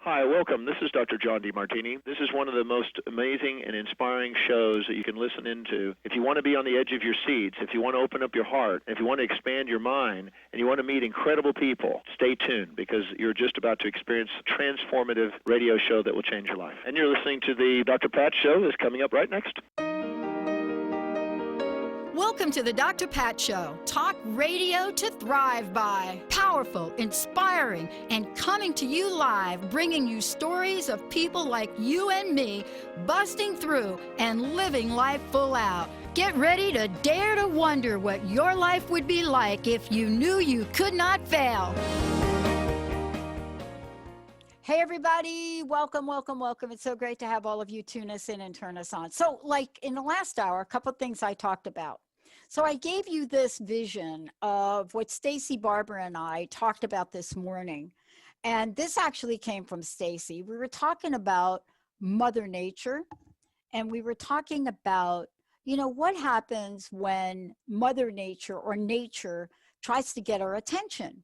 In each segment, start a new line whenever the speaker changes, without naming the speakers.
Hi, welcome. This is Dr. John DeMartini. This is one of the most amazing and inspiring shows that you can listen into. If you want to be on the edge of your seats, if you want to open up your heart, if you want to expand your mind, and you want to meet incredible people, stay tuned because you're just about to experience a transformative radio show that will change your life. And you're listening to the Dr. Pat Show that's coming up right next.
Welcome to the Dr. Pat Show. Talk radio to thrive by. Powerful, inspiring, and coming to you live, bringing you stories of people like you and me busting through and living life full out. Get ready to dare to wonder what your life would be like if you knew you could not fail. Hey, everybody. Welcome, welcome, welcome. It's so great to have all of you tune us in and turn us on. So, like in the last hour, a couple of things I talked about. So I gave you this vision of what Stacy Barber and I talked about this morning. And this actually came from Stacy. We were talking about Mother Nature, and we were talking about, you know, what happens when Mother Nature or nature tries to get our attention.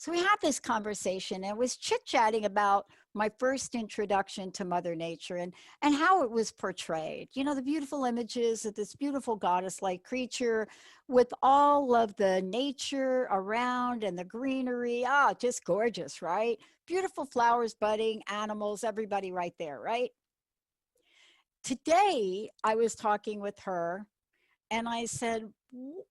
So we had this conversation and was chit-chatting about my first introduction to Mother Nature and how it was portrayed. You know, the beautiful images of this beautiful goddess-like creature with all of the nature around and the greenery. Ah, just gorgeous, right? Beautiful flowers budding, animals, everybody right there, right? Today, I was talking with her and I said,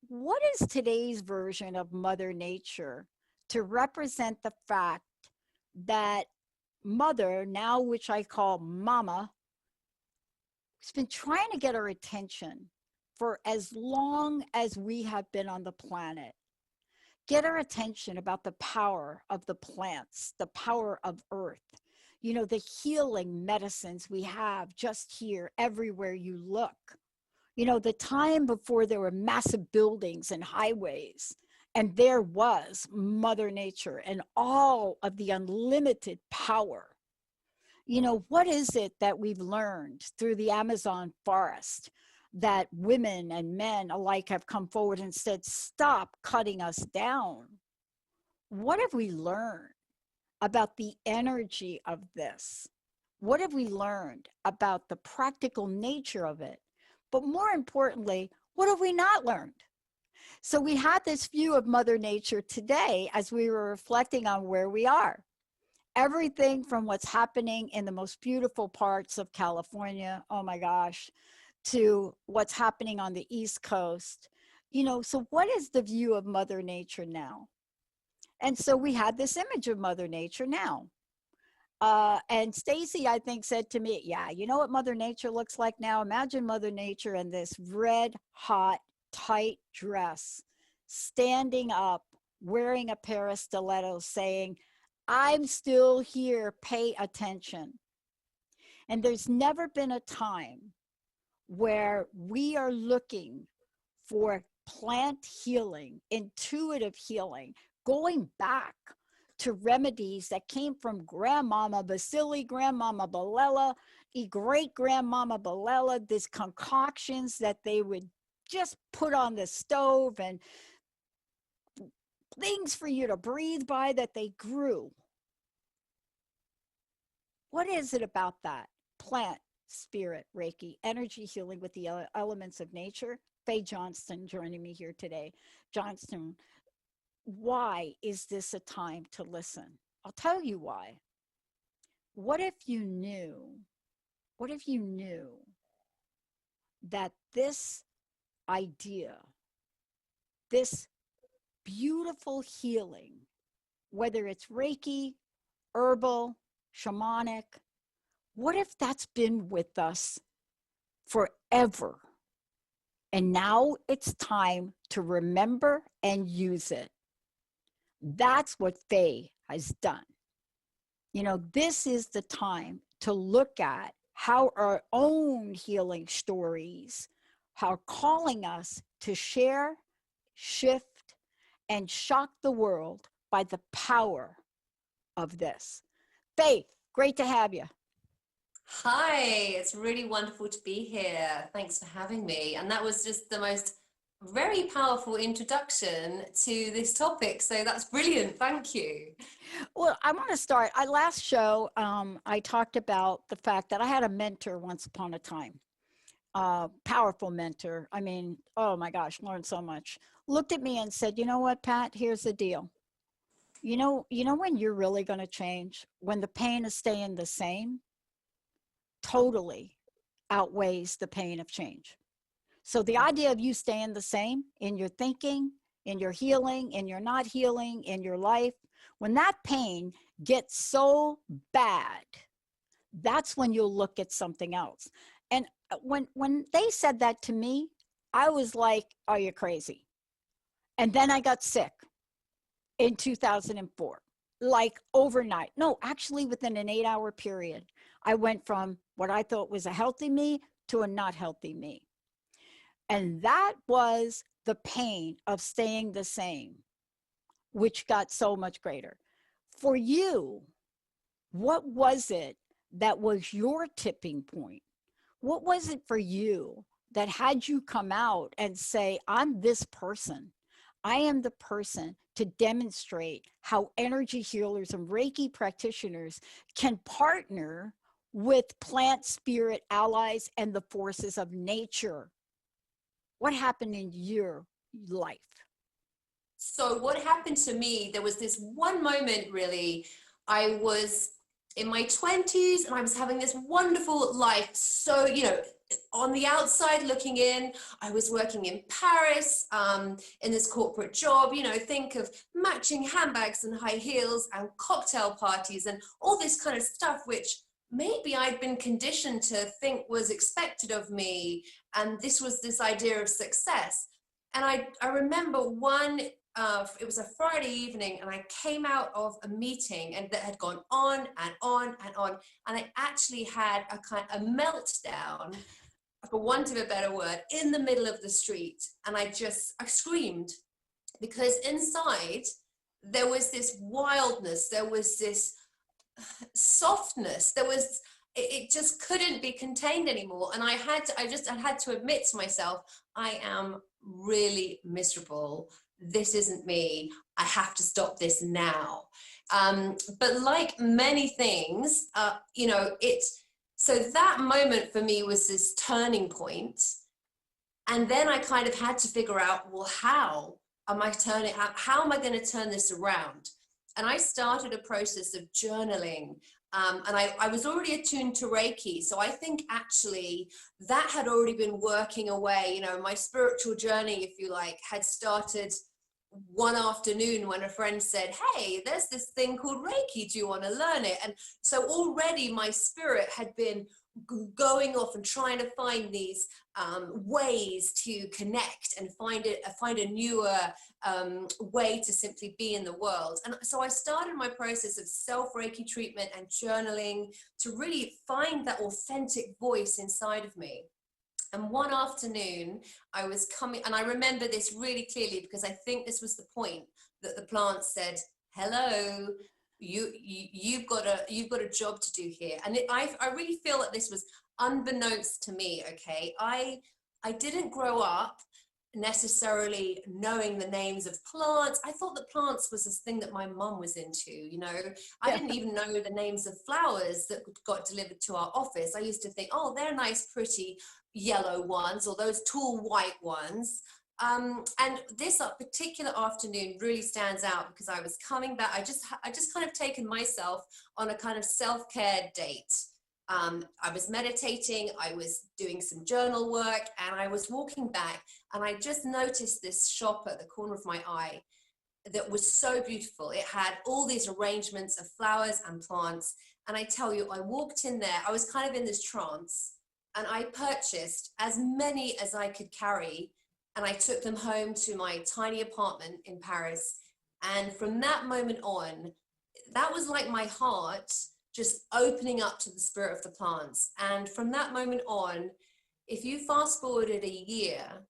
what is today's version of Mother Nature to represent the fact that Mother, now which I call Mama, has been trying to get our attention for as long as we have been on the planet. Get our attention about the power of the plants, the power of Earth, you know, the healing medicines we have just here, everywhere you look. You know, the time before there were massive buildings and highways, and there was Mother Nature and all of the unlimited power. You know, what is it that we've learned through the Amazon forest that women and men alike have come forward and said, stop cutting us down? What have we learned about the energy of this? What have we learned about the practical nature of it? But more importantly, what have we not learned? So we had this view of Mother Nature today as we were reflecting on where we are. Everything from what's happening in the most beautiful parts of California, oh my gosh, to what's happening on the East Coast. You know, so what is the view of Mother Nature now? And so we had this image of Mother Nature now. And Stacy, I think, said to me, yeah, you know what Mother Nature looks like now? Imagine Mother Nature in this red, hot, tight dress, standing up, wearing a pair of stilettos, saying, I'm still here, pay attention. And there's never been a time where we are looking for plant healing, intuitive healing, going back to remedies that came from Grandmama Basili, Grandmama Balella, great-grandmama Balella, these concoctions that they would just put on the stove and things for you to breathe by that they grew. What is it about that? Plant, spirit, Reiki, energy healing with the elements of nature. Faye Johnstone joining me here today. Johnstone, why is this a time to listen? I'll tell you why. What if you knew that this idea, this beautiful healing, whether it's Reiki, herbal, shamanic, what if that's been with us forever? And now it's time to remember and use it. That's what Faye has done. You know, this is the time to look at how our own healing stories are calling us to share, shift, and shock the world by the power of this. Faye, great to have you.
Hi, it's really wonderful to be here. Thanks for having me. And that was just the most very powerful introduction to this topic. So that's brilliant. Thank you.
Well, I want to start. I last show, I talked about the fact that I had a mentor once upon a time, powerful mentor. I mean, oh my gosh, learned so much. Looked at me and said, "You know what, Pat? Here's the deal. You know when you're really going to change? When the pain of staying the same totally outweighs the pain of change." So the idea of you staying the same in your thinking, in your healing, in your not healing, in your life, when that pain gets so bad, that's when you'll look at something else. And when they said that to me, I was like, "Are you crazy?" And then I got sick in 2004, like overnight. No, actually within an 8-hour period, I went from what I thought was a healthy me to a not healthy me. And that was the pain of staying the same, which got so much greater. For you, what was it that was your tipping point? What was it for you that had you come out and say, "I'm this person. I am the person to demonstrate how energy healers and Reiki practitioners can partner with plant spirit allies and the forces of nature"? What happened in your life?
So what happened to me, there was this one moment really, I was in my 20s and I was having this wonderful life. So, on the outside looking in, I was working in Paris, in this corporate job, think of matching handbags and high heels and cocktail parties and all this kind of stuff, which maybe I'd been conditioned to think was expected of me. And this was this idea of success. And I remember it was a Friday evening, and I came out of a meeting and that had gone on and on and on, and I actually had a meltdown, for want of a better word, in the middle of the street, and I screamed, because inside there was this wildness, there was this softness, it just couldn't be contained anymore, and I had to admit to myself, I am really miserable. This isn't me. I have to stop this now. But like many things, so that moment for me was this turning point. And then I kind of had to figure out, well, how am I going to turn this around? And I started a process of journaling. And I was already attuned to Reiki. So I think actually that had already been working away. My spiritual journey, if you like, had started one afternoon when a friend said, "Hey, there's this thing called Reiki. Do you want to learn it?" And so already my spirit had been going off and trying to find these ways to connect and find a newer way to simply be in the world. And so I started my process of self-Reiki treatment and journaling to really find that authentic voice inside of me. And one afternoon I was coming, and I remember this really clearly because I think this was the point that the plant said, "Hello, you've got a job to do here." And I really feel that this was unbeknownst to me. Okay, I didn't grow up necessarily knowing the names of plants. I thought that plants was this thing that my mum was into, I
Yeah.
didn't even know the names of flowers that got delivered to our office. I used to think, oh, they're nice, pretty yellow ones, or those tall white ones. And this particular afternoon really stands out because I was coming back. I just kind of taken myself on a kind of self-care date. I was meditating, I was doing some journal work, and I was walking back, and I just noticed this shop at the corner of my eye that was so beautiful. It had all these arrangements of flowers and plants. And I tell you, I walked in there, I was kind of in this trance, and I purchased as many as I could carry, and I took them home to my tiny apartment in Paris. And from that moment on, that was like my heart just opening up to the spirit of the plants. And from that moment on, if you fast forwarded a year,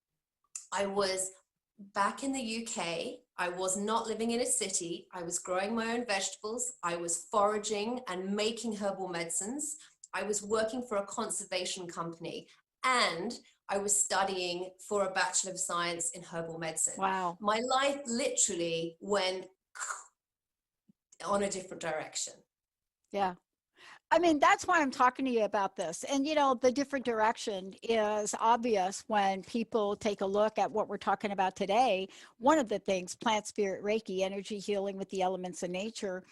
I was back in the UK. I was not living in a city. I was growing my own vegetables. I was foraging and making herbal medicines. I was working for a conservation company. And I was studying for a Bachelor of Science in Herbal Medicine.
Wow.
My life literally went on a different direction.
Yeah. I mean, that's why I'm talking to you about this. And, you know, the different direction is obvious when people take a look at what we're talking about today. One of the things, plant, spirit, Reiki, energy healing with the elements of nature,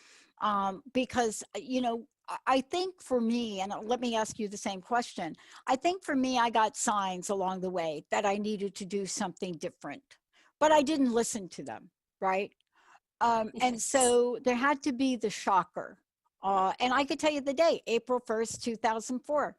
because, you know, I think for me, and let me ask you the same question. I think for me, I got signs along the way that I needed to do something different, but I didn't listen to them, right? And so there had to be the shocker. And I could tell you the date, April 1st, 2004.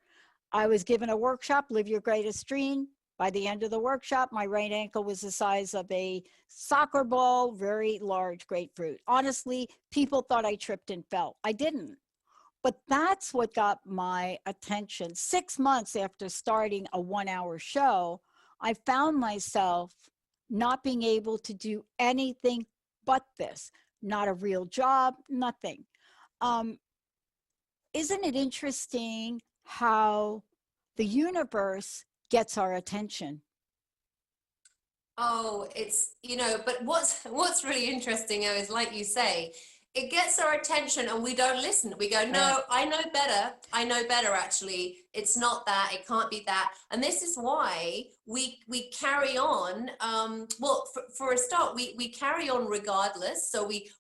I was given a workshop, Live Your Greatest Dream. By the end of the workshop, my right ankle was the size of a soccer ball, very large grapefruit. Honestly, people thought I tripped and fell. I didn't. But that's what got my attention. 6 months after starting a 1-hour show, I found myself not being able to do anything but this. Not a real job, nothing. Isn't it interesting how the universe gets our attention?
Oh, it's, you know, but what's really interesting is, like you say, it gets our attention and we don't listen. We go, no, I know better, actually. It's not that, it can't be that. And this is why we carry on. Well, for a start, we carry on regardless. So we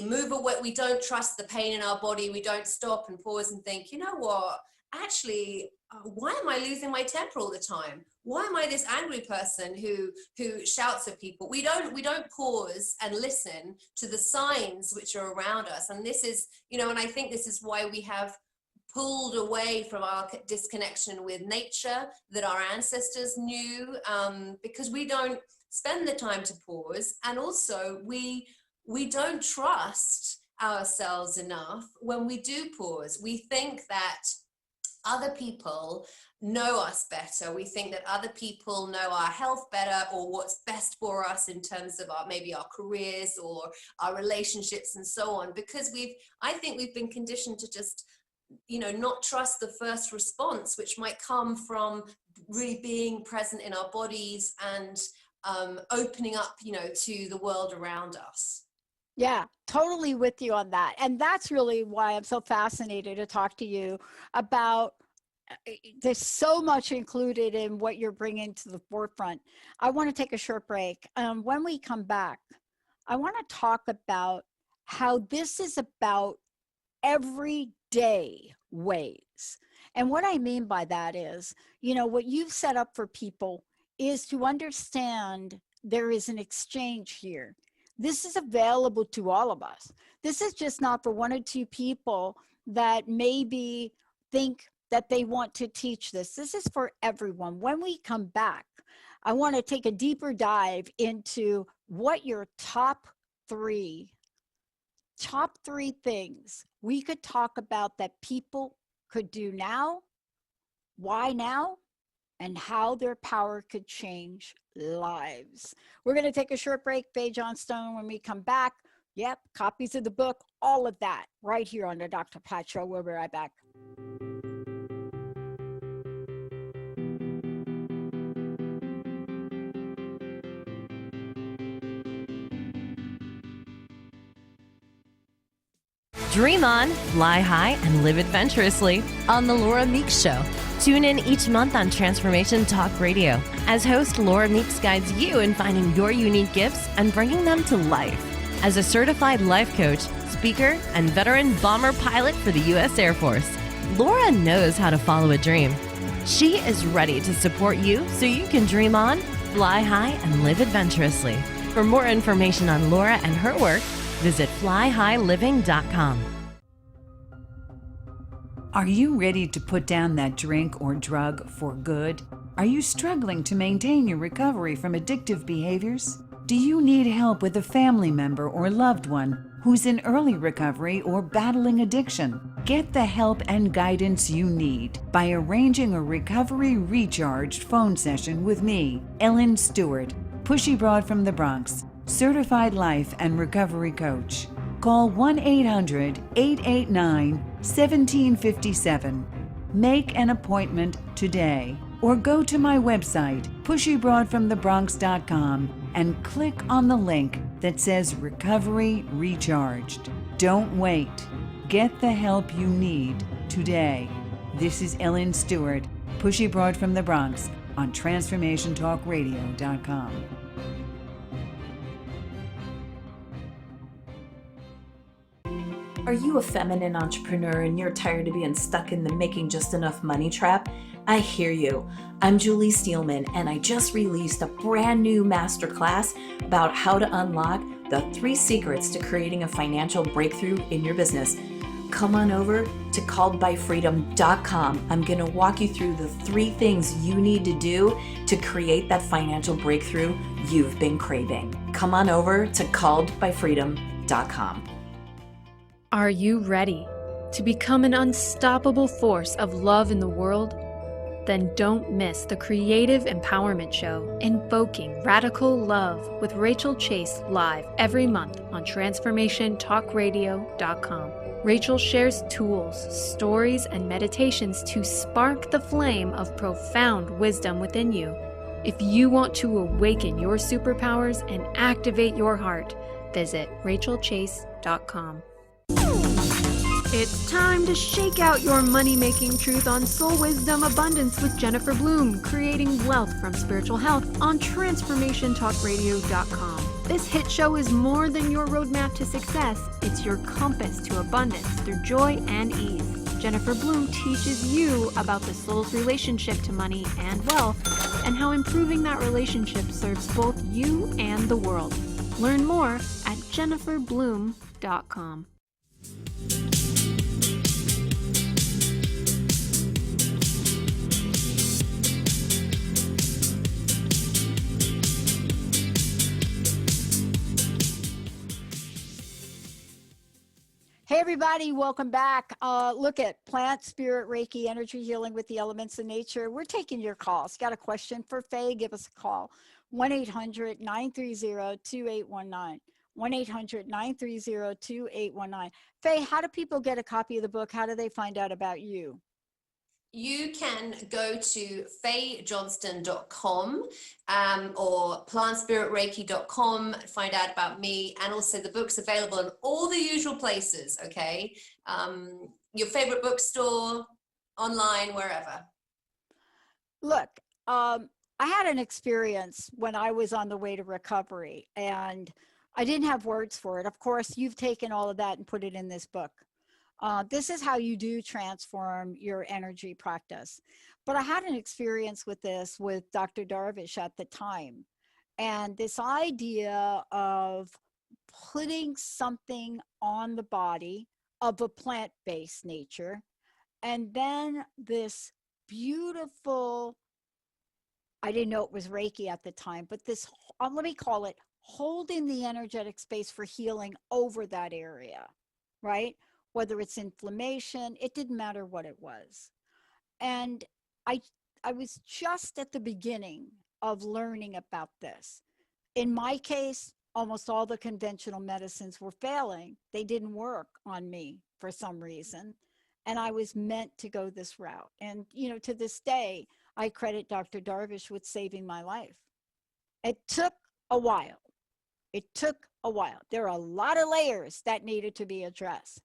move away. We don't trust the pain in our body. We don't stop and pause and think, you know what, actually, why am I losing my temper all the time? Why am I this angry person who shouts at people? We don't pause and listen to the signs which are around us. And this is, you know, and I think this is why we have pulled away from our disconnection with nature that our ancestors knew, because we don't spend the time to pause. And also we don't trust ourselves enough when we do pause. We think that other people know us better. We think that other people know our health better, or what's best for us in terms of maybe our careers or our relationships and so on, because I think we've been conditioned to just, you know, not trust the first response, which might come from really being present in our bodies and opening up, you know, to the world around us.
Yeah, totally with you on that. And that's really why I'm so fascinated to talk to you about. There's so much included in what you're bringing to the forefront. I want to take a short break. When we come back, I want to talk about how this is about everyday ways. And what I mean by that is, you know, what you've set up for people is to understand there is an exchange here. This is available to all of us. This is just not for one or two people that maybe think that they want to teach this. This is for everyone. When we come back, I want to take a deeper dive into what your top three things we could talk about that people could do now, why now, and how their power could change lives. We're going to take a short break. Faye Johnstone, when we come back, yep, copies of the book, all of that right here on the Dr. Pat Show. We'll be right back.
Dream on, fly high, and live adventurously on The Laura Meeks Show. Tune in each month on Transformation Talk Radio as host Laura Meeks guides you in finding your unique gifts and bringing them to life. As a certified life coach, speaker, and veteran bomber pilot for the U.S. Air Force, Laura knows how to follow a dream. She is ready to support you so you can dream on, fly high, and live adventurously. For more information on Laura and her work, visit flyhighliving.com.
Are you ready to put down that drink or drug for good? Are you struggling to maintain your recovery from addictive behaviors? Do you need help with a family member or loved one who's in early recovery or battling addiction? Get the help and guidance you need by arranging a recovery recharged phone session with me, Ellen Stewart, Pushy Broad from the Bronx, certified life and recovery coach. Call 1-800-889-1757. Make an appointment today or go to my website, pushybroadfromthebronx.com, and click on the link that says Recovery Recharged. Don't wait. Get the help you need today. This is Ellen Stewart, Pushy Broad from the Bronx, on TransformationTalkRadio.com.
Are you a feminine entrepreneur and you're tired of being stuck in the making just enough money trap? I hear you. I'm Julie Steelman, and I just released a brand new masterclass about how to unlock the 3 secrets to creating a financial breakthrough in your business. Come on over to calledbyfreedom.com. I'm going to walk you through the 3 things you need to do to create that financial breakthrough you've been craving. Come on over to calledbyfreedom.com.
Are you ready to become an unstoppable force of love in the world? Then don't miss the Creative Empowerment Show, Invoking Radical Love with Rachel Chase, live every month on TransformationTalkRadio.com. Rachel shares tools, stories, and meditations to spark the flame of profound wisdom within you. If you want to awaken your superpowers and activate your heart, visit RachelChase.com. It's time to shake out your money-making truth on Soul Wisdom Abundance with Jennifer Bloom, creating wealth from spiritual health on TransformationTalkRadio.com. This hit show is more than your roadmap to success. It's your compass to abundance through joy and ease. Jennifer Bloom teaches you about the soul's relationship to money and wealth, and how improving that relationship serves both you and the world. Learn more at jenniferbloom.com.
Hey everybody, welcome back. Look at plant, spirit, Reiki, energy healing with the elements of nature. We're taking your calls. Got a question for Faye? Give us a call. 1-800-930-2819. 1-800-930-2819. Faye, how do people get a copy of the book? How do they find out about you?
You can go to fayjohnston.com or plantspiritreiki.com, find out about me. And also the book's available in all the usual places, okay? Your favorite bookstore, online, wherever.
Look, I had an experience when I was on the way to recovery, and I didn't have words for it. Of course, you've taken all of that and put it in this book. This is how you do transform your energy practice. But I had an experience with this with Dr. Darvish at the time. And this idea of putting something on the body of a plant-based nature, and then this beautiful, I didn't know it was Reiki at the time, but this, let me call it, holding the energetic space for healing over that area, right? Whether it's inflammation, it didn't matter what it was. And I was just at the beginning of learning about this. In my case, almost all the conventional medicines were failing. They didn't work on me for some reason. And I was meant to go this route. And, you know, to this day, I credit Dr. Darvish with saving my life. It took a while. There are a lot of layers that needed to be addressed.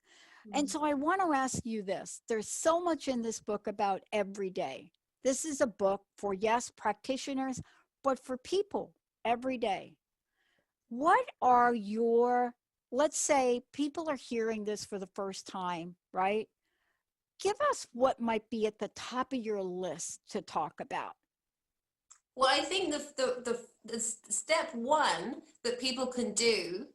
And so I want to ask you this. There's so much in this book about every day. This is a book for, yes, practitioners, but for people every day. What are your, let's say people are hearing this for the first time, right? Give us what might be at the top of your list to talk about.
Well, I think the step one that people can do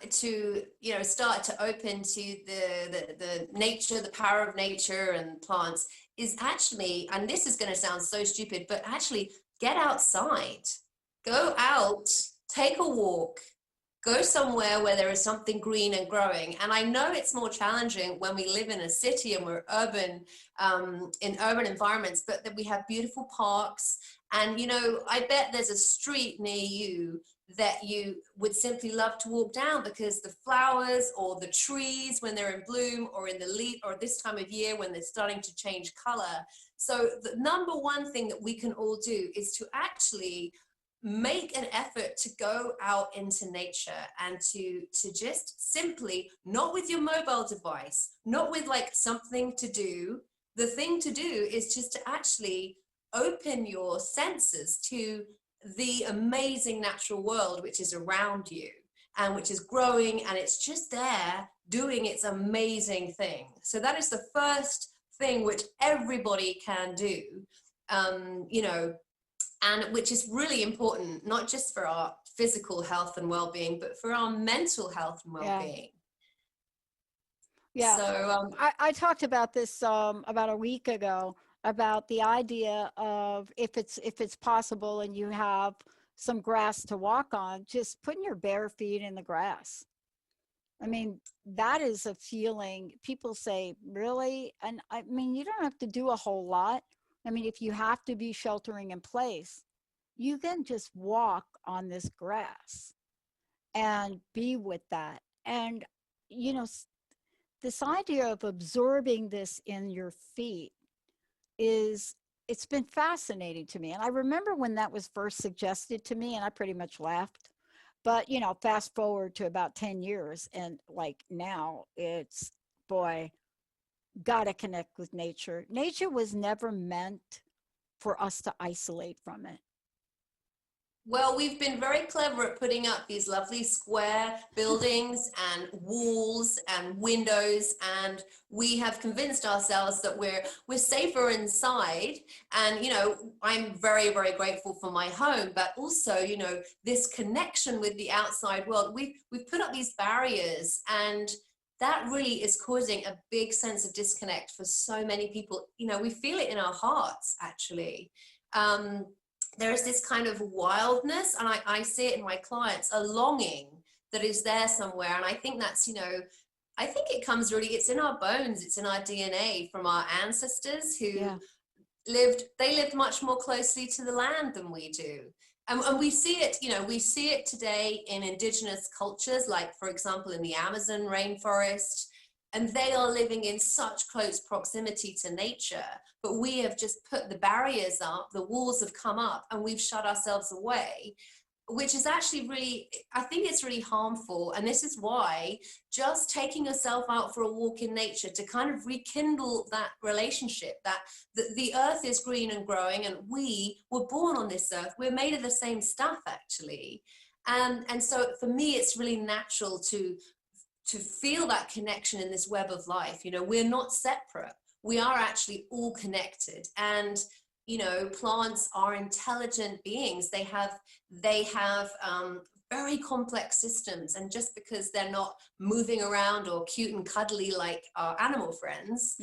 to, you know, start to open to the nature, the power of nature and plants is actually, and this is going to sound so stupid, but actually get outside, go out, take a walk, go somewhere where there is something green and growing. And I know it's more challenging when we live in a city and we're urban, in urban environments, but that we have beautiful parks. And, you know, I bet there's a street near you that you would simply love to walk down, because the flowers or the trees when they're in bloom, or in the leaf, or this time of year when they're starting to change color. So the number one thing that we can all do is to actually make an effort to go out into nature, and to just simply, not with your mobile device, not with like something to do. The thing to do is just to actually open your senses to the amazing natural world which is around you, and which is growing, and it's just there doing its amazing thing. So that is the first thing which everybody can do, you know, and which is really important, not just for our physical health and well-being, but for our mental health and well-being.
Yeah.
So
I talked about this about a week ago, about the idea of, if it's possible and you have some grass to walk on, just putting your bare feet in the grass. I mean, that is a feeling. People say, really? And I mean, you don't have to do a whole lot. I mean, if you have to be sheltering in place, you can just walk on this grass and be with that. And, you know, this idea of absorbing this in your feet it's been fascinating to me. And I remember when that was first suggested to me, and I pretty much laughed. But, you know, fast forward to about 10 years, and like now it's, boy, gotta connect with nature. Nature was never meant for us to isolate from it.
well, we've been very clever at putting up these lovely square buildings and walls and windows, and we have convinced ourselves that we're safer inside. And, you know, I'm very, very grateful for my home, but also, you know, this connection with the outside world. We've put up these barriers, and that really is causing a big sense of disconnect for so many people. You know, we feel it in our hearts, actually. There's this kind of wildness, and I see it in my clients, a longing that is there somewhere. And I think that's, you know, I think it comes really, it's in our bones, it's in our DNA from our ancestors who lived much more closely to the land than we do. And we see it, you know, we see it today in indigenous cultures, like, for example, in the Amazon rainforest. And they are living in such close proximity to nature, but we have just put the barriers up, the walls have come up, and we've shut ourselves away, which is actually really, I think it's really harmful. And this is why just taking yourself out for a walk in nature to kind of rekindle that relationship, that the earth is green and growing, and we were born on this earth, we're made of the same stuff, actually. And so for me, it's really natural to feel that connection in this web of life. You know, we're not separate. We are actually all connected. And, you know, plants are intelligent beings. They have very complex systems. And just because they're not moving around or cute and cuddly like our animal friends,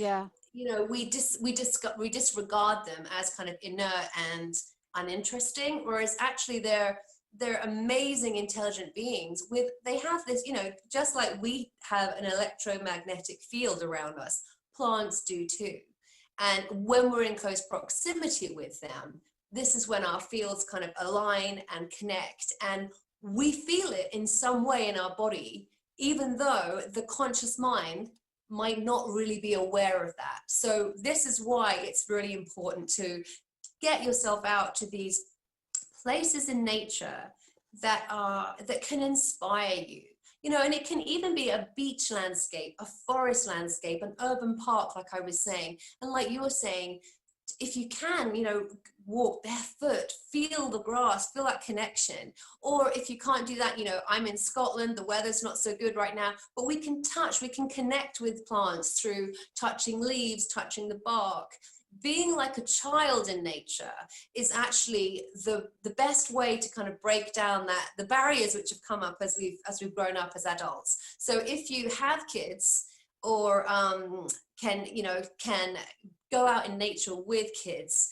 you know, we disregard them as kind of inert and uninteresting, whereas actually they're amazing intelligent beings. They have this, you know, just like we have an electromagnetic field around us, plants do too. And when we're in close proximity with them, this is when our fields kind of align and connect, and we feel it in some way in our body, even though the conscious mind might not really be aware of that. So this is why it's really important to get yourself out to these places in nature that can inspire you, you know. And it can even be a beach landscape, a forest landscape, an urban park, like I was saying. And like you were saying, if you can, you know, walk barefoot, feel the grass, feel that connection. Or if you can't do that, you know, I'm in Scotland, the weather's not so good right now, but we can connect with plants through touching leaves, touching the bark. Being like a child in nature is actually the best way to kind of break down the barriers which have come up as we've grown up as adults. So if you have kids, or can go out in nature with kids,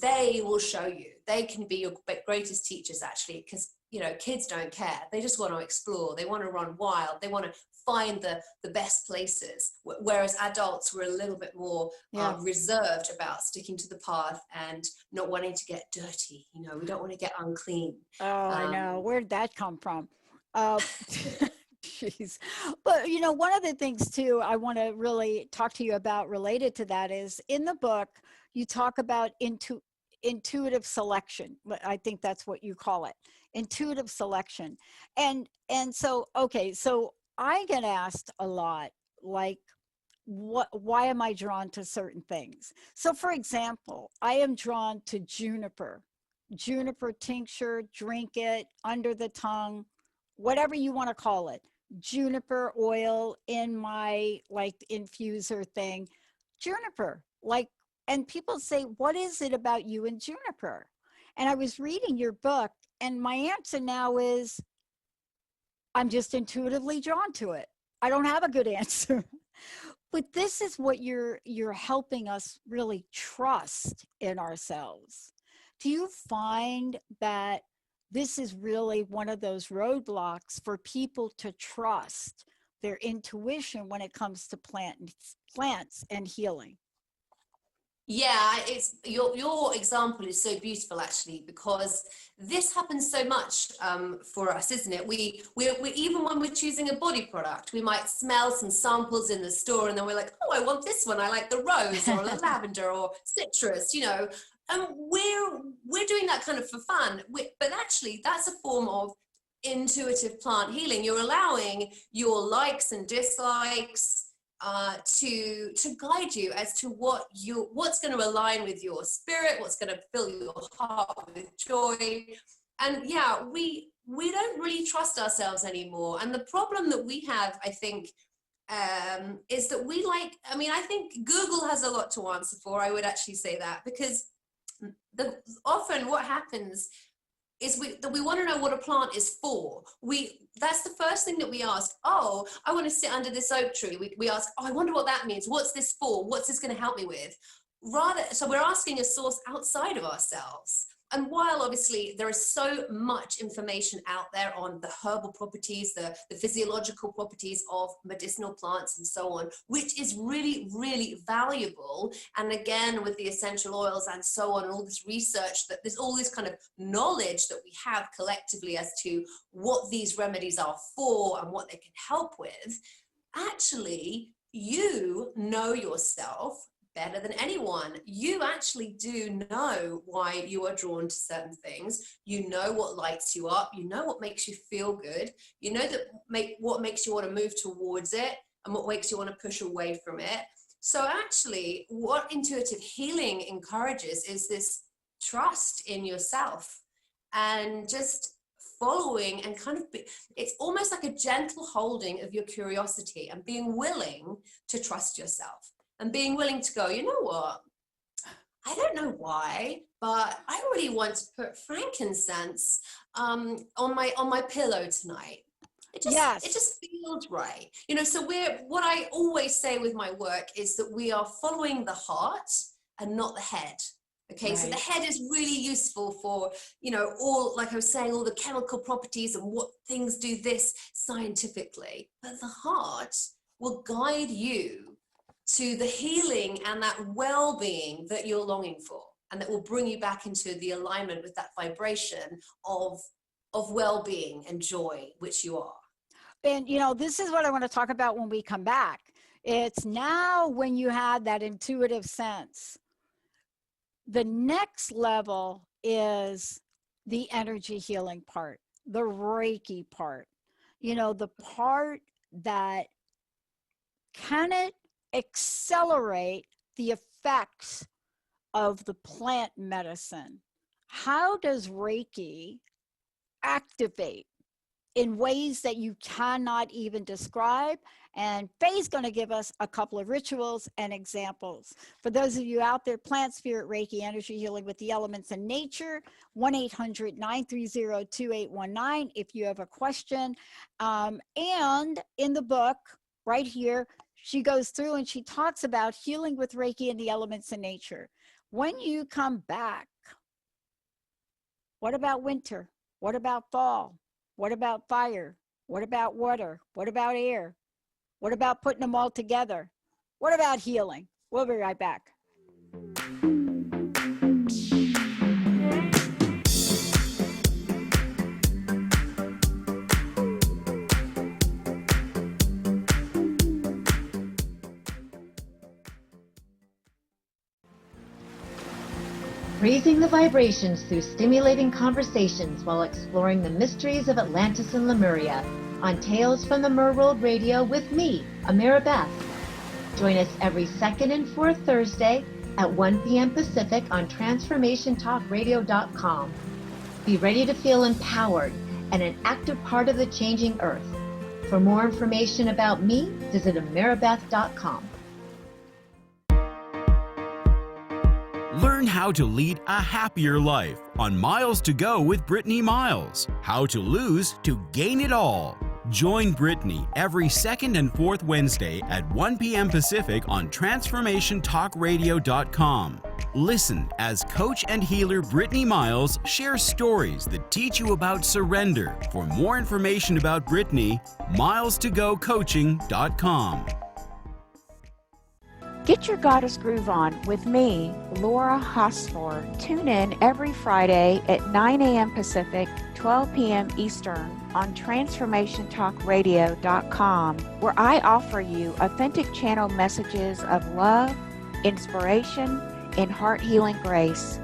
they will show you. They can be your greatest teachers, actually, because, you know, kids don't care. They just want to explore. They want to run wild. They want to find the best places, whereas adults were a little bit more reserved about sticking to the path and not wanting to get dirty. You know, we don't want to get unclean.
Oh, I know. Where did that come from? Jeez. But, you know, one of the things too, I want to really talk to you about related to that is in the book, you talk about intuitive selection. I think that's what you call it, intuitive selection. And so, okay, so I get asked a lot, like, why am I drawn to certain things? So for example, I am drawn to juniper tincture, drink it under the tongue, whatever you want to call it. Juniper oil in my like infuser thing, juniper, like, and people say, what is it about you and juniper? And I was reading your book, and my answer now is, I'm just intuitively drawn to it. I don't have a good answer. But this is what you're helping us really trust in ourselves. Do you find that this is really one of those roadblocks for people to trust their intuition when it comes to plants and healing?
Yeah, it's your example is so beautiful, actually, because this happens so much for us, isn't it? We even when we're choosing a body product, we might smell some samples in the store, and then we're like, oh, I want this one. I like the rose or the lavender or citrus, you know. And we're doing that kind of for fun, but actually, that's a form of intuitive plant healing. You're allowing your likes and dislikes to guide you as to what's going to align with your spirit, what's going to fill your heart with joy. And yeah, we don't really trust ourselves anymore. And the problem that we have, I think, is that I think Google has a lot to answer for. I would actually say that, because often what happens is we want to know what a plant is for. That's the first thing that we ask. Oh, I want to sit under this oak tree. We ask, oh, I wonder what that means. What's this for? What's this going to help me with? So we're asking a source outside of ourselves. And while obviously there is so much information out there on the herbal properties, the physiological properties of medicinal plants and so on, which is really, really valuable. And again, with the essential oils and so on, and all this research, that there's all this kind of knowledge that we have collectively as to what these remedies are for and what they can help with. Actually, you know yourself better than anyone. You actually do know why you are drawn to certain things. You know what lights you up. You know what makes you feel good. You know what makes you want to move towards it and what makes you want to push away from it. So actually, what intuitive healing encourages is this trust in yourself and just following and it's almost like a gentle holding of your curiosity and being willing to trust yourself. And being willing to go, you know what? I don't know why, but I really want to put frankincense on my pillow tonight. It just feels right. You know, so what I always say with my work is that we are following the heart and not the head. Okay, right. So the head is really useful for, you know, all, like I was saying, all the chemical properties and what things do this scientifically. But the heart will guide you to the healing and that well-being that you're longing for, and that will bring you back into the alignment with that vibration of well-being and joy, which you are.
And, you know, this is what I want to talk about when we come back. It's now when you have that intuitive sense. The next level is the energy healing part, the Reiki part, you know, the part that can it accelerate the effects of the plant medicine. How does Reiki activate in ways that you cannot even describe? And Faye's going to give us a couple of rituals and examples. For those of you out there, Plant Spirit Reiki Energy Healing with the Elements in Nature, 1-800-930-2819 if you have a question. And in the book, right here, she goes through and she talks about healing with Reiki and the elements in nature. When you come back, what about winter? What about fall? What about fire? What about water? What about air? What about putting them all together? What about healing? We'll be right back.
Raising the vibrations through stimulating conversations while exploring the mysteries of Atlantis and Lemuria on Tales from the Merworld Radio with me, Amira Beth. Join us every second and fourth Thursday at 1 p.m. Pacific on TransformationTalkRadio.com. Be ready to feel empowered and an active part of the changing earth. For more information about me, visit amirabeth.com.
Learn how to lead a happier life on Miles to Go with Brittany Miles. How to lose to gain it all. Join Brittany every second and fourth Wednesday at 1 p.m. Pacific on TransformationTalkRadio.com. Listen as coach and healer Brittany Miles shares stories that teach you about surrender. For more information about Brittany, milestogocoaching.com.
Get your Goddess Groove on with me, Laura Hosford. Tune in every Friday at 9 a.m. Pacific, 12 p.m. Eastern on TransformationTalkRadio.com, where I offer you authentic channel messages of love, inspiration, and heart-healing grace.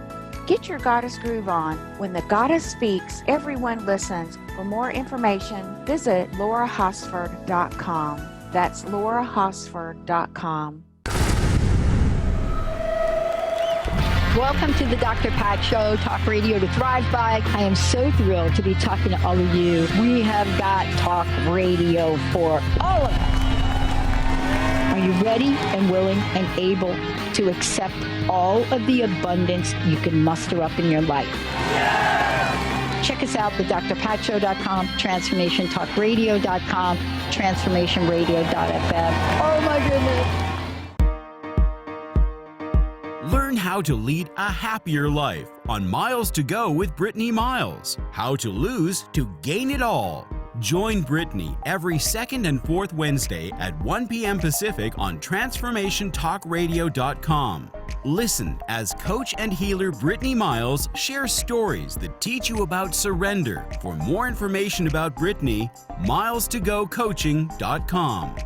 Get your Goddess Groove on. When the Goddess speaks, everyone listens. For more information, visit laurahosford.com. That's laurahosford.com.
Welcome to the Dr. Pat Show, Talk Radio to Thrive By. I am so thrilled to be talking to all of you. We have got talk radio for all of us. Are you ready and willing and able to accept all of the abundance you can muster up in your life? Yeah! Check us out at drpatshow.com, transformationtalkradio.com, transformationradio.fm. Oh my goodness.
Learn how to lead a happier life on Miles to Go with Brittany Miles. How to lose to gain it all. Join Brittany every second and fourth Wednesday at 1 p.m. Pacific on TransformationTalkRadio.com. Listen as coach and healer Brittany Miles shares stories that teach you about surrender. For more information about Brittany, milestogocoaching.com.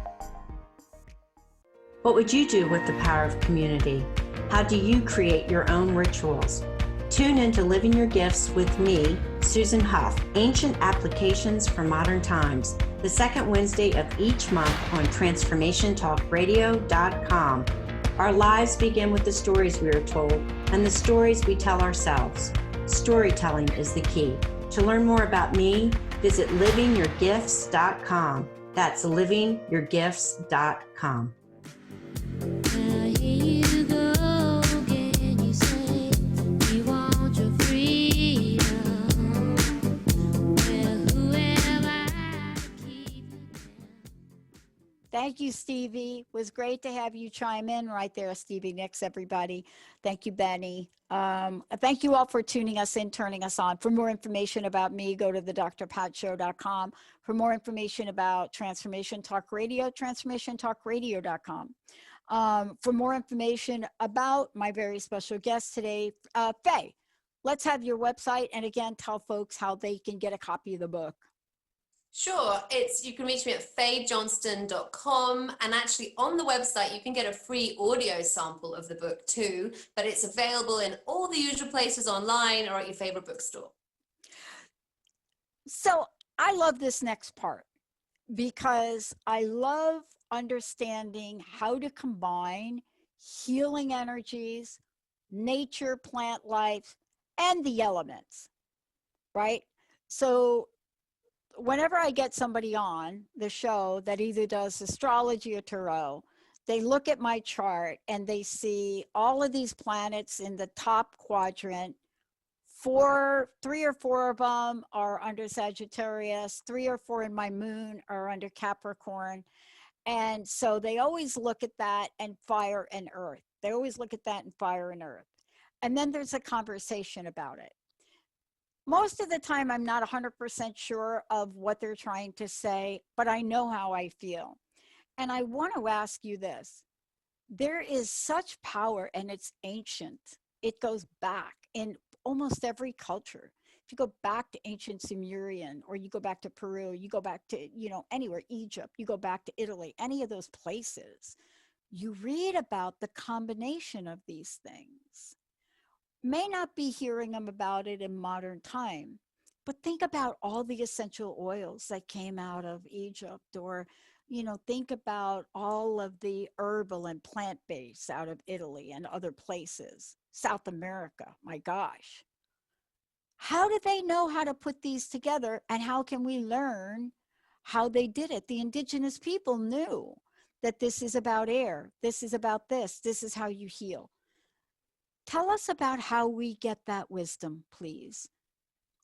What would you do with the power of community? How do you create your own rituals? Tune in to Living Your Gifts with me, Susan Huff, Ancient Applications for Modern Times, the second Wednesday of each month on TransformationTalkRadio.com. Our lives begin with the stories we are told and the stories we tell ourselves. Storytelling is the key. To learn more about me, visit livingyourgifts.com. That's livingyourgifts.com.
Thank you, Stevie. It was great to have you chime in right there, Stevie Nicks, everybody. Thank you, Benny. Thank you all for tuning us in, turning us on. For more information about me, go to thedrpatshow.com. For more information about Transformation Talk Radio, transformationtalkradio.com. For more information about my very special guest today, Faye, let's have your website. And again, tell folks how they can get a copy of the book.
Sure, you can reach me at fayejohnston.com, and actually on the website you can get a free audio sample of the book too, but it's available in all the usual places online or at your favorite bookstore.
So I love this next part because I love understanding how to combine healing energies, nature, plant life, and the elements, right? So whenever I get somebody on the show that either does astrology or tarot, they look at my chart and they see all of these planets in the top quadrant. 3 or 4 of them are under Sagittarius, 3 or 4 in my moon are under Capricorn. And so they always look at that and fire and earth. They always look at that and fire and earth. And then there's a conversation about it. Most of the time, I'm not 100% sure of what they're trying to say, but I know how I feel. And I want to ask you this. There is such power, and it's ancient. It goes back in almost every culture. If you go back to ancient Sumerian, or you go back to Peru, you go back to, anywhere, Egypt, you go back to Italy, any of those places, you read about the combination of these things. May not be hearing them about it in modern time, but think about all the essential oils that came out of Egypt, or think about all of the herbal and plant-based out of Italy and other places, South America, my gosh. How do they know how to put these together, and how can we learn how they did it? The indigenous people knew that this is about air, this is about this is how you heal. Tell us about how we get that wisdom, please,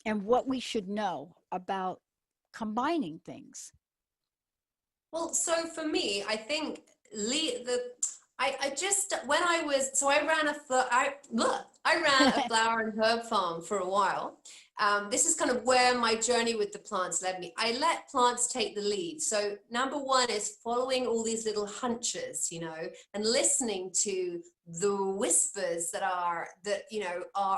and what we should know about combining things.
Well, so for me, I think I ran a flower and herb farm for a while. This is kind of where my journey with the plants led me. I let plants take the lead. So number one is following all these little hunches, and listening to the whispers that are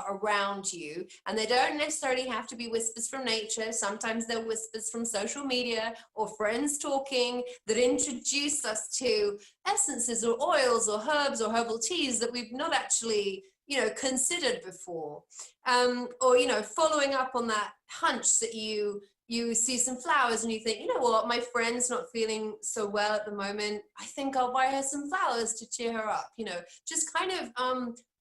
around you. And they don't necessarily have to be whispers from nature. Sometimes they're whispers from social media or friends talking that introduce us to essences or oils or herbs or herbal teas that we've not actually considered before, or following up on that hunch that you see some flowers and you think, you know what, my friend's not feeling so well at the moment, I think I'll buy her some flowers to cheer her up. Just kind of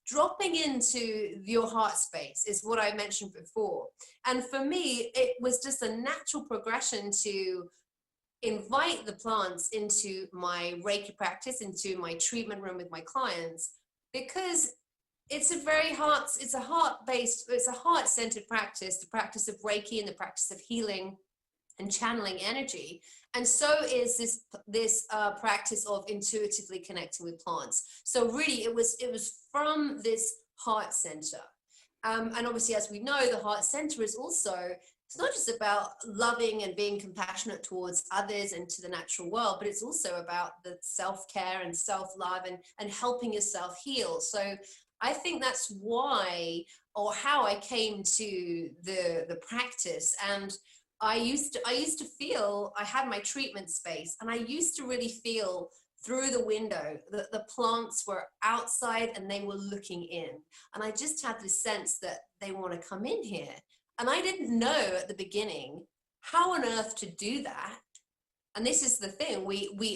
dropping into your heart space is what I mentioned before. And for me, it was just a natural progression to invite the plants into my Reiki practice, into my treatment room with my clients, because it's a heart-centered practice, the practice of Reiki and the practice of healing and channeling energy. And so is this practice of intuitively connecting with plants. So really it was from this heart center. And obviously, as we know, the heart center is also, it's not just about loving and being compassionate towards others and to the natural world, but it's also about the self-care and self-love and helping yourself heal. So I think that's why, or how I came to the practice. And I used to feel, I had my treatment space, and I used to really feel through the window that the plants were outside and they were looking in. And I just had this sense that they want to come in here. And I didn't know at the beginning how on earth to do that. And this is the thing,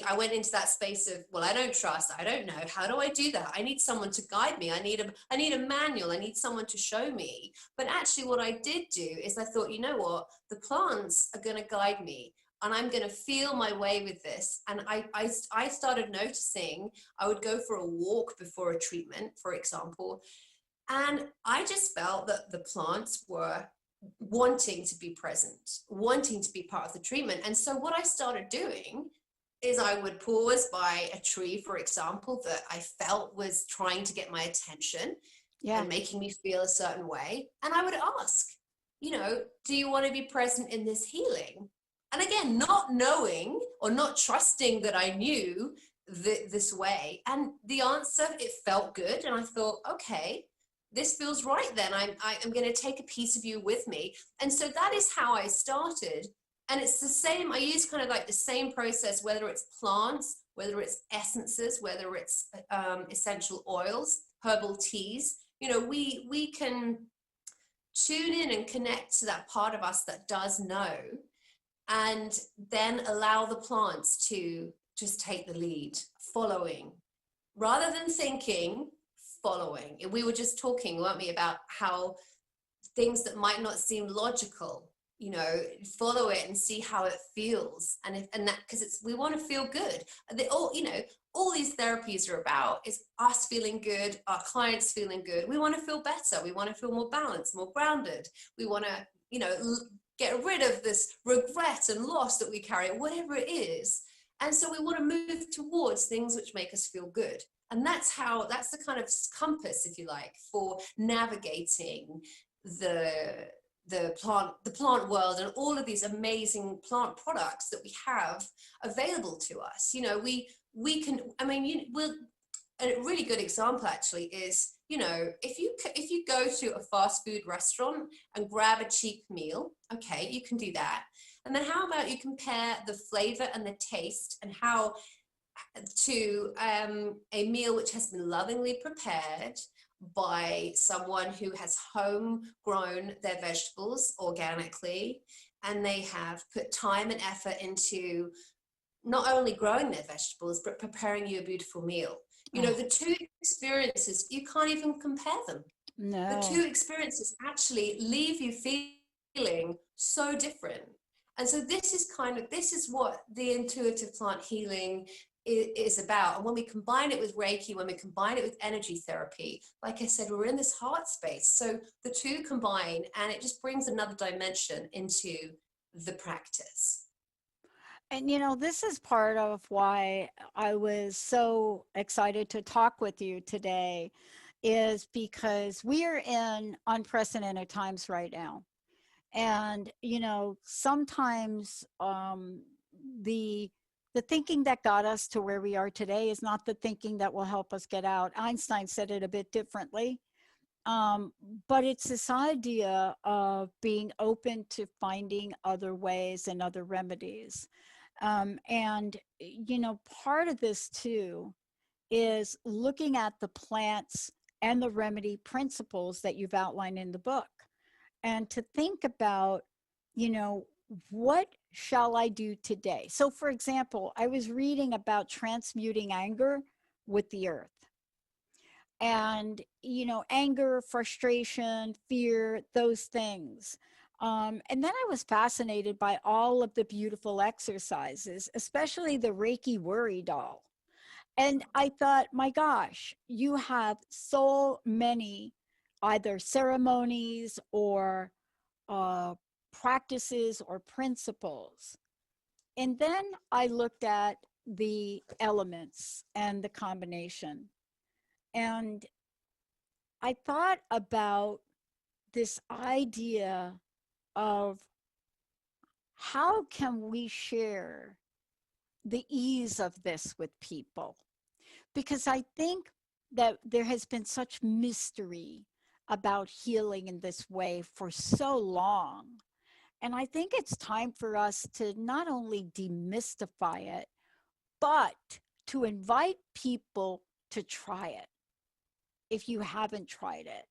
I went into that space of, well, I don't trust, I don't know, how do I do that? I need someone to guide me. I need a manual. I need someone to show me. But actually what I did do is I thought, you know what, the plants are going to guide me, and I'm going to feel my way with this. And I started noticing, I would go for a walk before a treatment, for example, and I just felt that the plants were wanting to be present, wanting to be part of the treatment. And so what I started doing is I would pause by a tree, for example, that I felt was trying to get my attention and making me feel a certain way. And I would ask, do you want to be present in this healing? And again, not knowing or not trusting that I knew this way. And the answer, it felt good. And I thought, okay, this feels right then. I'm going to take a piece of you with me. And so that is how I started. And it's the same, I use kind of like the same process, whether it's plants, whether it's essences, whether it's essential oils, herbal teas. We can tune in and connect to that part of us that does know, and then allow the plants to just take the lead, following, rather than thinking, following. We were just talking, weren't we, about how things that might not seem logical, follow it and see how it feels. And that, because we want to feel good. All these therapies are about is us feeling good, our clients feeling good. We want to feel better. We want to feel more balanced, more grounded. We want to, get rid of this regret and loss that we carry, whatever it is. And so we want to move towards things which make us feel good. And that's the kind of compass, if you like, for navigating the the plant world and all of these amazing plant products that we have available to us. You know, we can, I mean, a really good example actually is, you know, if you go to a fast food restaurant and grab a cheap meal, okay, you can do that. And then how about you compare the flavor and the taste and how to a meal which has been lovingly prepared by someone who has home grown their vegetables organically, and they have put time and effort into not only growing their vegetables, but preparing you a beautiful meal. You know, the two experiences, you can't even compare them.
No.
The two experiences actually leave you feeling so different. And so this is what the intuitive plant healing is about. And when we combine it with Reiki, when we combine it with energy therapy, like I said, we're in this heart space. So the two combine, and it just brings another dimension into the practice.
And, you know, this is part of why I was so excited to talk with you today, is because we are in unprecedented times right now. And, you know, sometimes the thinking that got us to where we are today is not the thinking that will help us get out. Einstein said it a bit differently. But it's this idea of being open to finding other ways and other remedies. And, you know, part of this too is looking at the plants and the remedy principles that you've outlined in the book, and to think about, you know, what shall I do today? So, for example, I was reading about transmuting anger with the earth. And, you know, anger, frustration, fear, those things. And then I was fascinated by all of the beautiful exercises, especially the Reiki worry doll. And I thought, my gosh, you have so many either ceremonies or practices or principles. And then I looked at the elements and the combination. And I thought about this idea of how can we share the ease of this with people? Because I think that there has been such mystery about healing in this way for so long. And I think it's time for us to not only demystify it, but to invite people to try it. If you haven't tried it,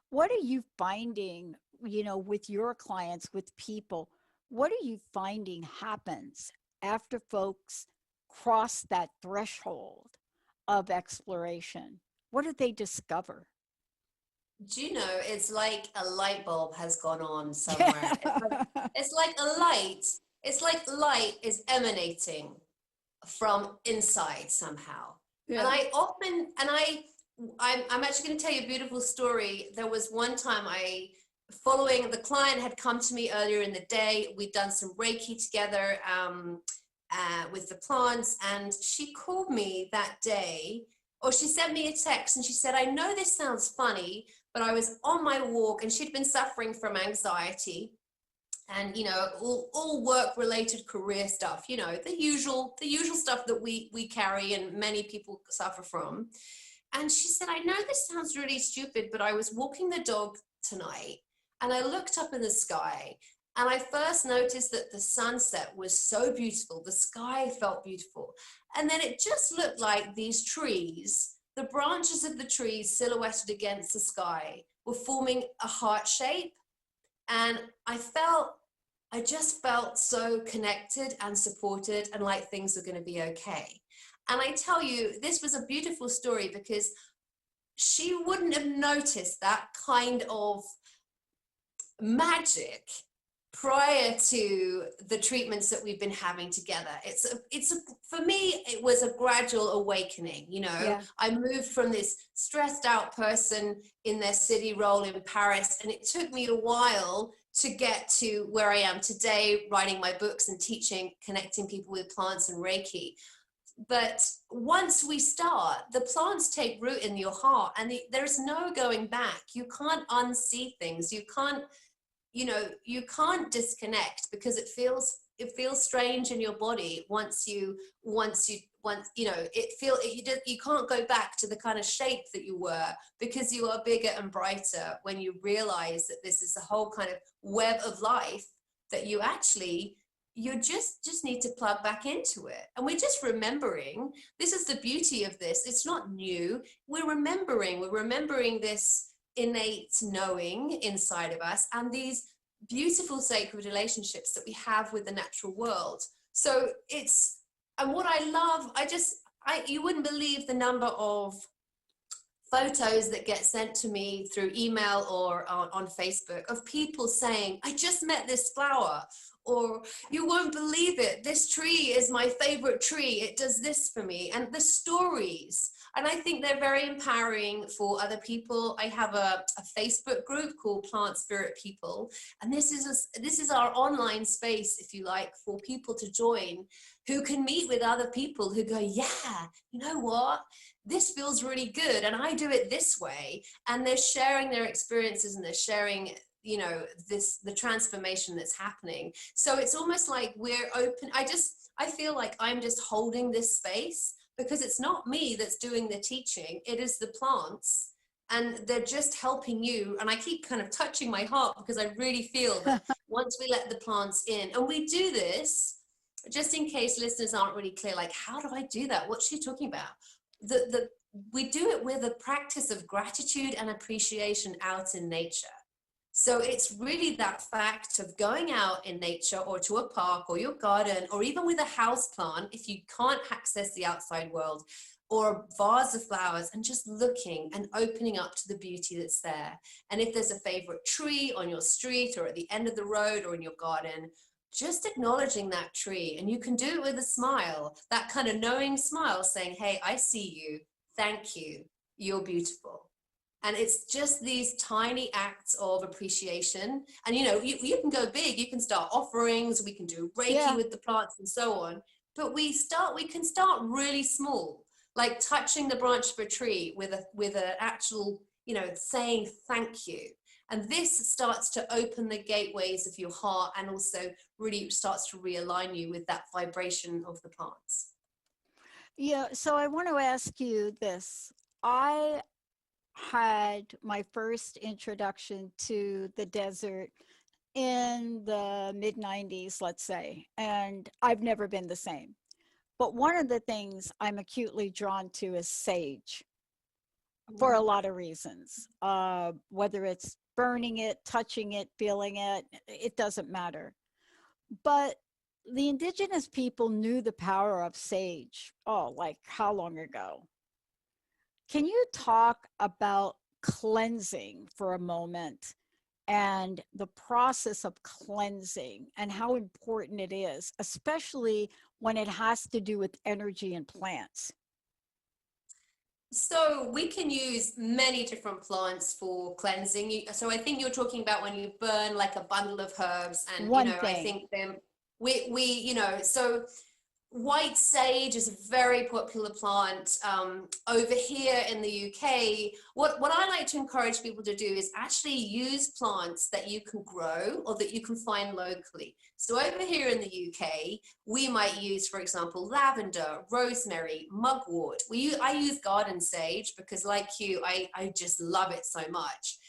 what are you finding, you know, with your clients, with people? What are you finding happens after folks cross that threshold of exploration? What do they discover?
Do you know, it's like a light bulb has gone on somewhere. It's like a light. It's like light is emanating from inside somehow. Yeah. And I often, and I'm actually going to tell you a beautiful story. There was one time following the client had come to me earlier in the day. We'd done some Reiki together with the plants, and she called me that day, or she sent me a text, and she said, I know this sounds funny, but I was on my walk, and she'd been suffering from anxiety and, you know, all work-related career stuff, you know, the usual stuff that we carry and many people suffer from. And she said, I know this sounds really stupid, but I was walking the dog tonight and I looked up in the sky and I first noticed that the sunset was so beautiful. The sky felt beautiful. And then it just looked like these trees, the branches of the trees silhouetted against the sky were forming a heart shape. And I just felt so connected and supported and like things were going to be okay. And I tell you, this was a beautiful story because she wouldn't have noticed that kind of magic prior to the treatments that we've been having together. For me, it was a gradual awakening, you know. Yeah. I moved from this stressed out person in their city role in Paris, and it took me a while to get to where I am today, writing my books and teaching, connecting people with plants and Reiki. But once we start, the plants take root in your heart and there's no going back. You can't unsee things. You can't you can't disconnect, because it feels strange in your body once you you can't go back to the kind of shape that you were, because you are bigger and brighter when you realize that this is a whole kind of web of life that you just need to plug back into it. And we're just remembering. This is the beauty of this. It's not new. We're remembering this innate knowing inside of us, and these beautiful sacred relationships that we have with the natural world. So and what I love, you wouldn't believe the number of photos that get sent to me through email or on Facebook of people saying, I just met this flower, or you won't believe it, this tree is my favorite tree, it does this for me. And the stories, and I think they're very empowering for other people. I have a Facebook group called Plant Spirit People, and this is our online space, if you like, for people to join who can meet with other people who go, yeah, you know what, this feels really good, and I do it this way. And they're sharing their experiences, and they're sharing the transformation that's happening. So it's almost like we're open. I feel like I'm just holding this space, because it's not me that's doing the teaching, it is the plants, and they're just helping you. And I keep kind of touching my heart, because I really feel that once we let the plants in, and we do this, just in case listeners aren't really clear, like, how do I do that? What's she talking about? We do it with a practice of gratitude and appreciation out in nature. So it's really that fact of going out in nature, or to a park or your garden, or even with a house plant, if you can't access the outside world, or a vase of flowers, and just looking and opening up to the beauty that's there. And if there's a favorite tree on your street, or at the end of the road, or in your garden, just acknowledging that tree. And you can do it with a smile, that kind of knowing smile, saying, hey, I see you, thank you, you're beautiful. And it's just these tiny acts of appreciation. And, you can go big, you can start offerings, we can do Reiki with the plants and so on. But we can start really small, like touching the branch of a tree with an actual, saying thank you. And this starts to open the gateways of your heart, and also really starts to realign you with that vibration of the plants.
Yeah, so I want to ask you this. I had my first introduction to the desert in the mid-90s, let's say, and I've never been the same. But one of the things I'm acutely drawn to is sage, for a lot of reasons. Whether it's burning it, touching it, feeling it, it doesn't matter. But the indigenous people knew the power of sage. Oh, like how long ago? Can you talk about cleansing for a moment, and the process of cleansing, and how important it is, especially when it has to do with energy and plants?
So we can use many different plants for cleansing. So I think you're talking about when you burn like a bundle of herbs, and I think so white sage is a very popular plant over here in the UK. What I like to encourage people to do is actually use plants that you can grow or that you can find locally. So over here in the UK, we might use, for example, lavender, rosemary, mugwort. I use garden sage because, like you, I just love it so much.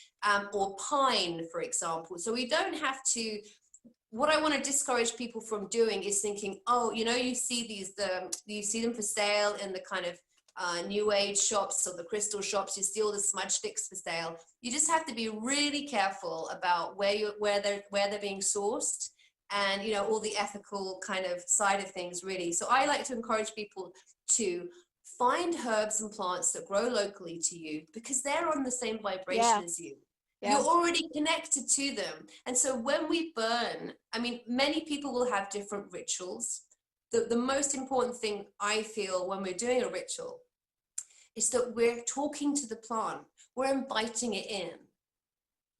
Or pine, for example. So we don't have to. What I want to discourage people from doing is thinking, oh, you see you see them for sale in the kind of new age shops or the crystal shops. You see all the smudge sticks for sale. You just have to be really careful about where they're being sourced, and all the ethical kind of side of things, really. So I like to encourage people to find herbs and plants that grow locally to you, because they're on the same vibration as you. Yeah. You're already connected to them. And so when we burn, many people will have different rituals. The most important thing I feel when we're doing a ritual is that we're talking to the plant. We're inviting it in,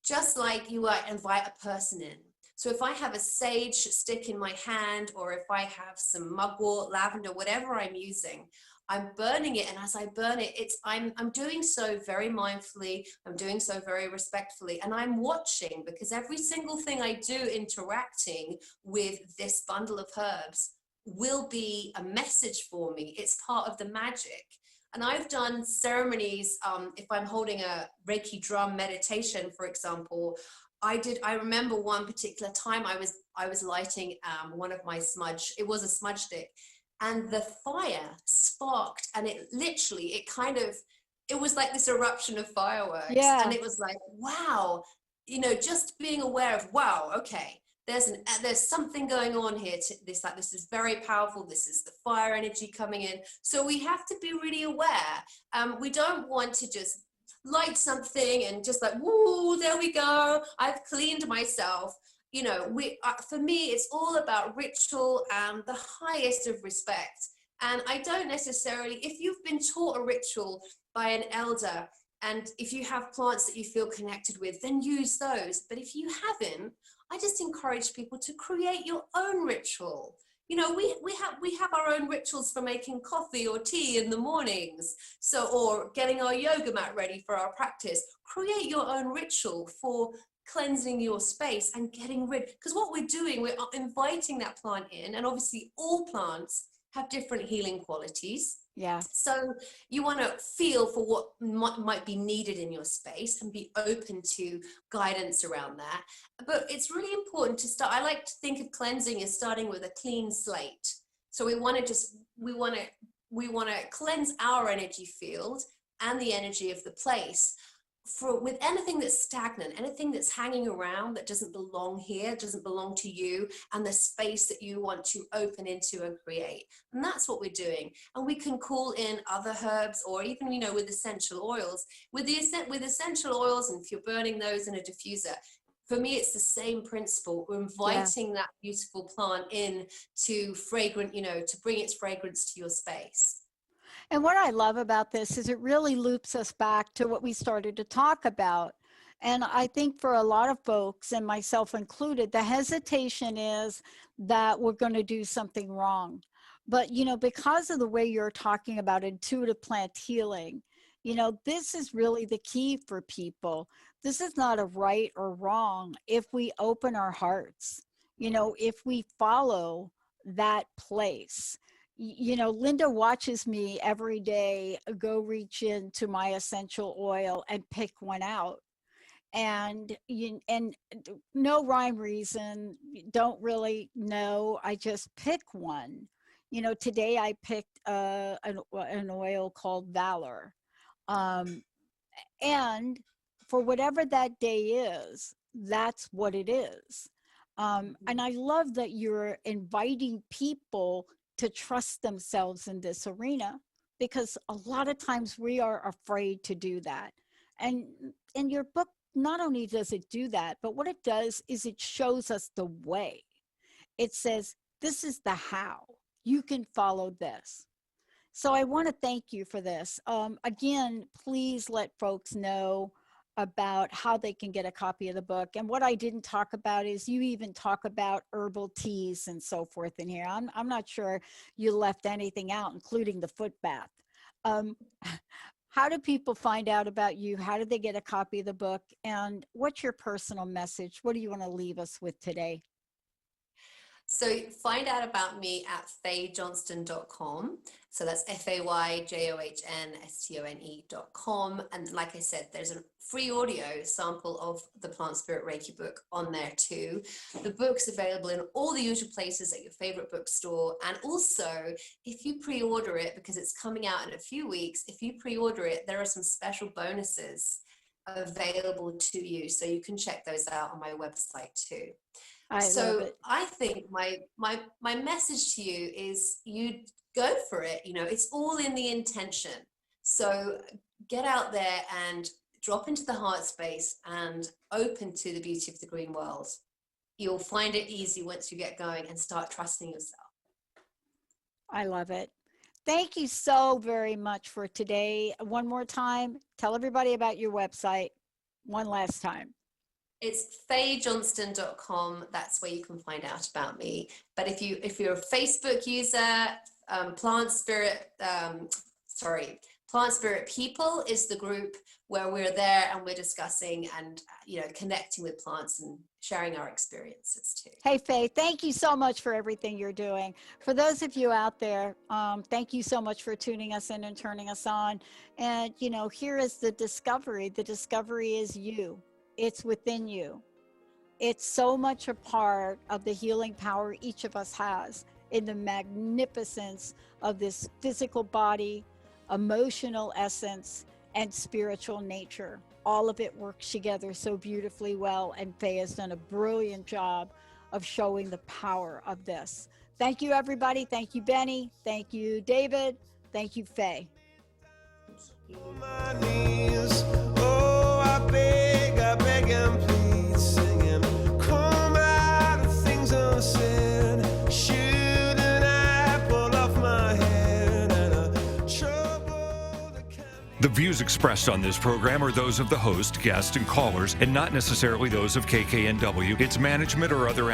just like you might invite a person in. So if I have a sage stick in my hand, or if I have some mugwort, lavender, whatever I'm using, I'm burning it, and as I burn it, I'm doing so very mindfully, I'm doing so very respectfully, and I'm watching, because every single thing I do interacting with this bundle of herbs will be a message for me. It's part of the magic. And I've done ceremonies, if I'm holding a Reiki drum meditation, for example. I remember one particular time I was lighting one of my smudge, it was a smudge stick, and the fire sparked, and it was like this eruption of fireworks.
Yeah.
And it was like, wow, just being aware of, wow, okay, there's something going on here. This is very powerful. This is the fire energy coming in. So we have to be really aware. We don't want to just light something and just like, woo, there we go, I've cleaned myself. For me, it's all about ritual and the highest of respect. And I don't necessarily, if you've been taught a ritual by an elder, and if you have plants that you feel connected with, then use those. But if you haven't, I just encourage people to create your own ritual. We have our own rituals for making coffee or tea in the mornings, or getting our yoga mat ready for our practice. Create your own ritual for cleansing your space and getting rid, because what we're doing, we're inviting that plant in, and obviously all plants have different healing qualities.
Yeah.
So you want to feel for what might be needed in your space and be open to guidance around that. But it's really important to start. I like to think of cleansing as starting with a clean slate. So we want to cleanse our energy field and the energy of the place. With anything that's stagnant, anything that's hanging around that doesn't belong here, doesn't belong to you, and the space that you want to open into and create. And that's what we're doing. And we can call in other herbs, or even, with essential oils. With essential oils, and if you're burning those in a diffuser, for me, it's the same principle. We're inviting that beautiful plant in to to bring its fragrance to your space.
And what I love about this is it really loops us back to what we started to talk about. And I think for a lot of folks, and myself included, the hesitation is that we're going to do something wrong. But, because of the way you're talking about intuitive plant healing, this is really the key for people. This is not a right or wrong if we open our hearts, if we follow that place. Linda watches me every day go reach into my essential oil and pick one out. And no rhyme reason, don't really know. I just pick one. Today I picked an oil called Valor. And for whatever that day is, that's what it is. And I love that you're inviting people to trust themselves in this arena, because a lot of times we are afraid to do that. And in your book, not only does it do that, but what it does is it shows us the way. It says, this is the how. You can follow this. So I want to thank you for this. Again, please let folks know about how they can get a copy of the book. And what I didn't talk about is you even talk about herbal teas and so forth in here. I'm not sure you left anything out, including the foot bath. How do people find out about you? How do they get a copy of the book? And what's your personal message? What do you want to leave us with today?
So find out about me at fayjohnstone.com. So that's FAYJOHNSTONE.com. And like I said, there's a free audio sample of the Plant Spirit Reiki book on there too. The book's available in all the usual places at your favorite bookstore. And also, if you pre-order it, because it's coming out in a few weeks, if you pre-order it, there are some special bonuses available to you. So you can check those out on my website too. I think my message to you is you go for it. It's all in the intention. So get out there and drop into the heart space and open to the beauty of the green world. You'll find it easy once you get going and start trusting yourself.
I love it. Thank you so very much for today. One more time, tell everybody about your website one last time.
It's fayejohnston.com. That's where you can find out about me. But if you're a Facebook user, Plant Spirit People is the group where we're there and we're discussing and connecting with plants and sharing our experiences too.
Hey, Faye, thank you so much for everything you're doing. For those of you out there, thank you so much for tuning us in and turning us on. And, here is the discovery. The discovery is you. It's within you. It's so much a part of the healing power each of us has in the magnificence of this physical body, emotional essence, and spiritual nature. All of it works together so beautifully well, and Faye has done a brilliant job of showing the power of this. Thank you, everybody. Thank you, Benny. Thank you, David. Thank you, Faye.
On my knees, oh, I beg and plead, singing, come out of things unsaid, shoot an apple off my head, and a trouble that can...
The views expressed on this program are those of the host, guests, and callers, and not necessarily those of KKNW, its management, or other